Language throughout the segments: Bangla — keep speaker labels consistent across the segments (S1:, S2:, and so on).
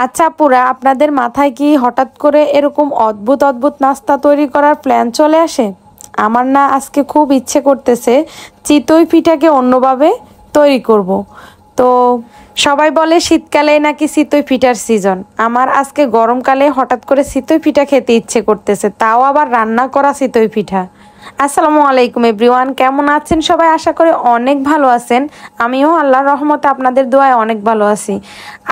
S1: আচ্ছা আপুরা, আপনাদের মাথায় কি হঠাৎ করে এরকম অদ্ভুত অদ্ভুত নাস্তা তৈরি করার প্ল্যান চলে আসে? আমার না আজকে খুব ইচ্ছে করতেছে চিতই পিঠাকে অন্যভাবে তৈরি করব। তো সবাই বলে শীতকালে নাকি চিতই পিঠার সিজন। আমার আজকে গরমকালে হঠাৎ করে চিতই পিঠা খেতে ইচ্ছে করতেছে, তাও আবার রান্না করা চিতই পিঠা। আসসালামু আলাইকুম এভরিওয়ান, কেমন আছেন সবাই? আশা করি অনেক ভালো আছেন। আমিও আল্লাহর রহমতে আপনাদের দোয়ায় অনেক ভালো আছি।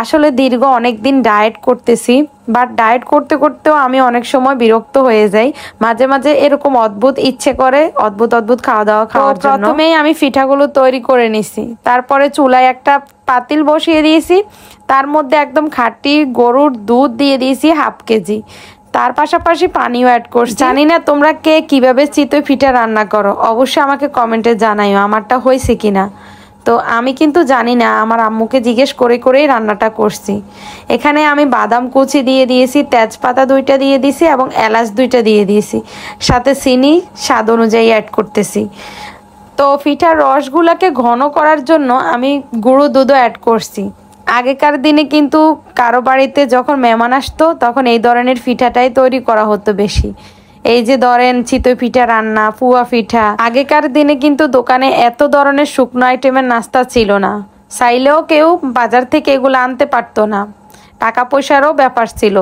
S1: আসলে দীর্ঘ অনেক দিন ডায়েট করতেছি, বাট ডায়েট করতে করতেও আমি অনেক সময় বিরক্ত হয়ে যাই। মাঝে মাঝে এরকম অদ্ভুত ইচ্ছে করে অদ্ভুত অদ্ভুত খাওয়া দাওয়া খাওয়ার জন্য। প্রথমেই আমি পিঠাগুলো তৈরি করে নিছি, তারপরে চুলায় একটা পাতিল বসিয়ে দিয়েছি, তার মধ্যে একদম খাঁটি গরুর দুধ দিয়ে দিয়েছি হাফ কেজি, তার পাশাপাশি পানিও অ্যাড করছি। জানি না তোমরা কে কিভাবে চিতই পিঠা রান্না করো, অবশ্যই আমাকে কমেন্টে জানাইও আমারটা হয়েছে কিনা। তো আমি কিন্তু জানি না, আমার আম্মুকে জিজ্ঞেস করে করেই রান্নাটা করছি। এখানে আমি বাদাম কুচি দিয়ে দিয়েছি, তেজপাতা 2টা দিয়ে দিয়েছি এবং এলাচ 2টা দিয়ে দিয়েছি, সাথে চিনি স্বাদ অনুযায়ী অ্যাড করতেছি। তো পিঠার রসগুলাকে ঘন করার জন্য আমি গুঁড়ো দুধও অ্যাড করছি। আগেকার দিনে কিন্তু কারো বাড়িতে যখন মেহমান আসতো তখন এই ধরনের পিঠাটাই তৈরি করা হতো বেশি। এই যে ধরেন চিতই পিঠা রান্না, পুয়া পিঠা, আগেকার দিনে কিন্তু দোকানে এত ধরনের শুকনো আইটেমের নাস্তা ছিল না। চাইলেও কেউ বাজার থেকে এগুলো আনতে পারতো না, টাকা পয়সারও ব্যাপার ছিল।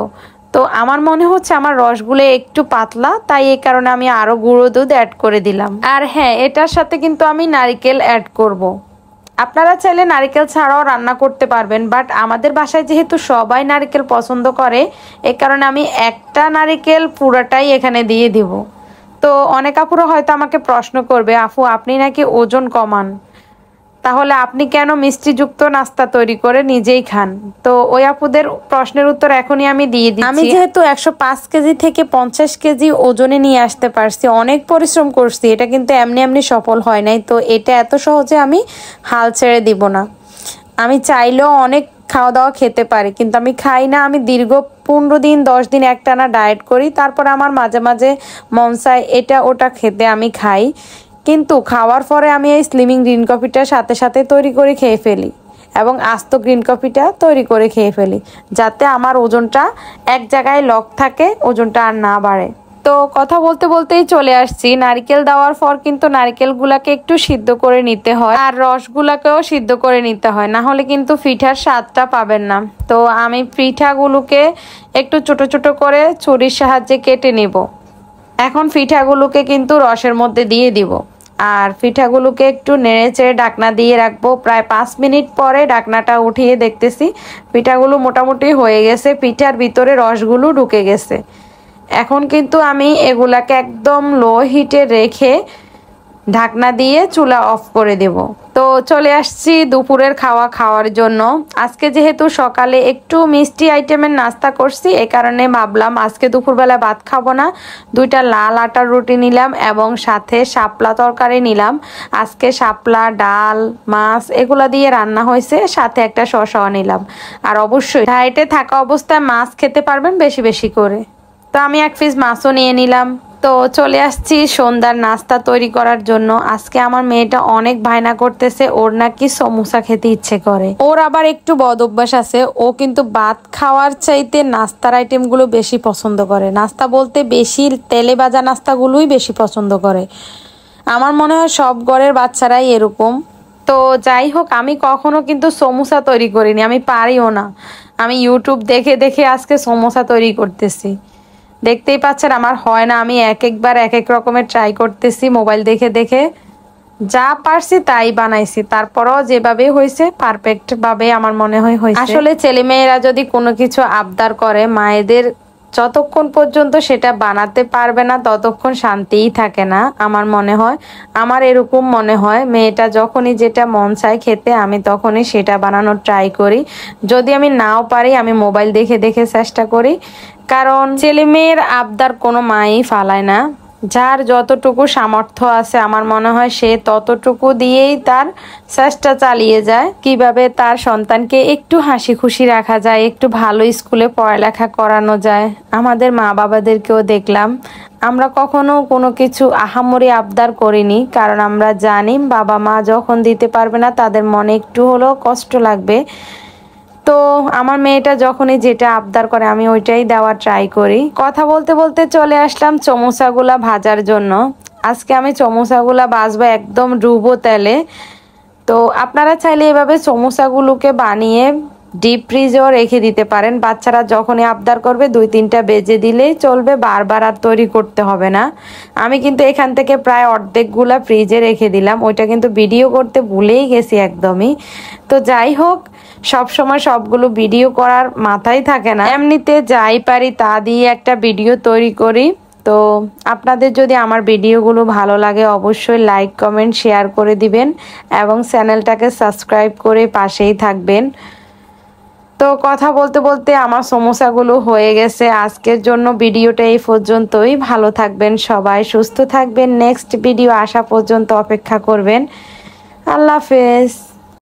S1: তো আমার মনে হচ্ছে আমার রসগুলো একটু পাতলা, তাই এই কারণে আমি আরো গুঁড়ো দুধ অ্যাড করে দিলাম। আর হ্যাঁ, এটার সাথে কিন্তু আমি নারিকেল অ্যাড করব। আপনারা চাইলে নারিকেল ছাড়াও রান্না করতে পারবেন, বাট আমাদের বাসায় যেহেতু সবাই নারিকেল পছন্দ করে, এই কারণে আমি একটা নারিকেল পুরাটাই এখানে দিয়ে দিব। তো অনেক আপুরা হয়তো আমাকে প্রশ্ন করবে, আপু আপনি নাকি ওজন কমান, তাহলে আপনি কেন মিষ্টিযুক্ত নাস্তা তৈরি করে নিজেই খান? তো ওই আপুদের প্রশ্নের উত্তর এখনই আমি দিয়ে দিচ্ছি। আমি যেহেতু 105 কেজি থেকে 50 কেজি ওজনে নিয়ে আসতে পারছি, অনেক পরিশ্রম করছি, এটা কিন্তু এমনি এমনি সফল হয় নাই। তো এটা এত সহজে আমি হাল ছেড়ে দিব না। আমি চাইলেও অনেক খাওয়া দাওয়া খেতে পারি, কিন্তু আমি খাই না। আমি দীর্ঘ 15 দিন 10 দিন একটানা ডায়েট করি, তারপর আমার মাঝে মাঝে মন চায় এটা ওটা খেতে, আমি খাই। কিন্তু খাওয়ার পরে আমি এই স্লিমিং গ্রিন কফিটা সাথে সাথে তৈরি করে খেয়ে ফেলি এবং আস্ত গ্রিন কফিটা তৈরি করে খেয়ে ফেলি, যাতে আমার ওজনটা এক জায়গায় লক থাকে, ওজনটা আর না বাড়ে। তো কথা বলতে বলতেই চলে আসছি, নারকেল দেওয়ার পর কিন্তু নারকেলগুলাকে একটু সিদ্ধ করে নিতে হয়, আর রসগুলাকেও সিদ্ধ করে নিতে হয়, না হলে কিন্তু পিঠার স্বাদটা পাবেন না। তো আমি পিঠাগুলোকে একটু ছোট ছোট করে ছুরির সাহায্যে কেটে নিব। এখন পিঠাগুলোকে কিন্তু রসের মধ্যে দিয়ে দিব, আর পিঠাগুলোকে একটু নেড়ে চেড়ে ঢাকনা দিয়ে রাখবো। প্রায় 5 মিনিট পরে ঢাকনাটা উঠিয়ে দেখতেছি পিঠাগুলো মোটামুটি হয়ে গেছে, পিঠার ভিতরে রসগুলো ঢুকে গেছে। এখন কিন্তু আমি এগুলাকে একদম লো হিটে রেখে ঢাকনা দিয়ে চুলা অফ করে দেব। তো চলে আসছি দুপুরের খাওয়ার জন্য। আজকে যেহেতু সকালে একটু মিষ্টি আইটেমের নাস্তা করছি, এই কারণে ভাবলাম আজকে দুপুরবেলা ভাত খাবো না, 2টা লাল আটার রুটি নিলাম এবং সাথে শাপলা তরকারি নিলাম। আজকে শাপলা, ডাল, মাছ এগুলা দিয়ে রান্না হয়েছে, সাথে একটা শসাও নিলাম। আর অবশ্যই ডায়েটে থাকা অবস্থায় মাছ খেতে পারবেন বেশি বেশি করে। তো আমি 1 পিস মাছও নিয়ে নিলাম। তো চলে আসছি সন্ধ্যার নাস্তা তৈরি করার জন্য। আজকে আমার মেয়েটা অনেক বায়না করতেছে, ওর নাকি সমোসা খেতে ইচ্ছে করে। ওর আবার একটু বদ অভ্যাস আছে, ও কিন্তু ভাত খাওয়ার চাইতে নাস্তার আইটেমগুলো বেশি পছন্দ করে। নাস্তা বলতে বেশি তেলে ভাজা নাস্তাগুলোই বেশি পছন্দ করে। আমার মনে হয় সব ঘরের বাচ্চারাই এরকম। তো যাই হোক, আমি কখনো কিন্তু সমোসা তৈরি করিনি, আমি পারিও না। আমি ইউটিউব দেখে দেখে আজকে সমোসা তৈরি করতেছি। দেখতেই পাচ্ছেন আমার হয় না, আমি একবার এক এক রকমের ট্রাই করতেছি মোবাইল দেখে দেখে, যা পারছি তাই বানাইছি। তারপরও যেভাবে হয়েছে পারফেক্ট ভাবে আমার মনে হয় হয়েছে। আসলে ছেলে মেয়েরা যদি কোনো কিছু আবদার করে, মায়েদের যতক্ষণ পর্যন্ত সেটা বানাতে পারবে না ততক্ষণ শান্তিই থাকে না। আমার মনে হয়, আমার এরকম মনে হয়, মেয়েটা যখনই যেটা মন চায় খেতে, আমি তখনই সেটা বানানোর ট্রাই করি। যদি আমি নাও পারি, আমি মোবাইল দেখে দেখে চেষ্টা করি, কারণ ছেলে মেয়ের আবদার কোনো মাই ফালায় না। যার যতটুকু সামর্থ্য আছে, আমার মনে হয় সে ততটুকু দিয়েই তার চেষ্টা চালিয়ে যায়, কিভাবে তার সন্তানকে একটু হাসি খুশি রাখা যায়, একটু ভালো স্কুলে পড়ালেখা করানো যায়। আমাদের মা বাবাদেরকেও দেখলাম, আমরা কখনো কোনো কিছু আহামরি আবদার করিনি, কারণ আমরা জানি বাবা মা যখন দিতে পারবে না তাদের মনে একটু হলেও কষ্ট লাগবে। তো আমার মেয়েটা যখনই যেটা আবদার করে আমি ওইটাই দেওয়ার ট্রাই করি। কথা বলতে বলতে চলে আসলাম সমোসাগুলা ভাজার জন্য। আজকে আমি সমোসাগুলা ভাজবো একদম ডুবো তেলে। তো আপনারা চাইলে এভাবে সমোসাগুলোকে বানিয়ে ডিপ ফ্রিজেও রেখে দিতে পারেন। বাচ্চারা যখনই আবদার করবে 2-3টা বেজে দিলেই চলবে, বারবার আর তৈরি করতে হবে না। আমি কিন্তু এখান থেকে প্রায় অর্ধেকগুলা ফ্রিজে রেখে দিলাম, ওইটা কিন্তু ভিডিও করতে ভুলেই গেছি একদমই। তো যাই হোক, সব সময় সবগুলো ভিডিও করার মাথায় থাকে না, এমনিতে যাই পারি তা দিয়ে একটা ভিডিও তৈরি করি। তো আপনাদের যদি আমার ভিডিওগুলো ভালো লাগে অবশ্যই লাইক কমেন্ট শেয়ার করে দিবেন এবং চ্যানেলটাকে সাবস্ক্রাইব করে পাশেই থাকবেন। তো কথা বলতে বলতে আমার সমোসাগুলো হয়ে গেছে। আজকের জন্য ভিডিওটা এই পর্যন্তই। ভালো থাকবেন সবাই, সুস্থ থাকবেন। নেক্সট ভিডিও আসা পর্যন্ত অপেক্ষা করবেন। আল্লাহ হাফেজ।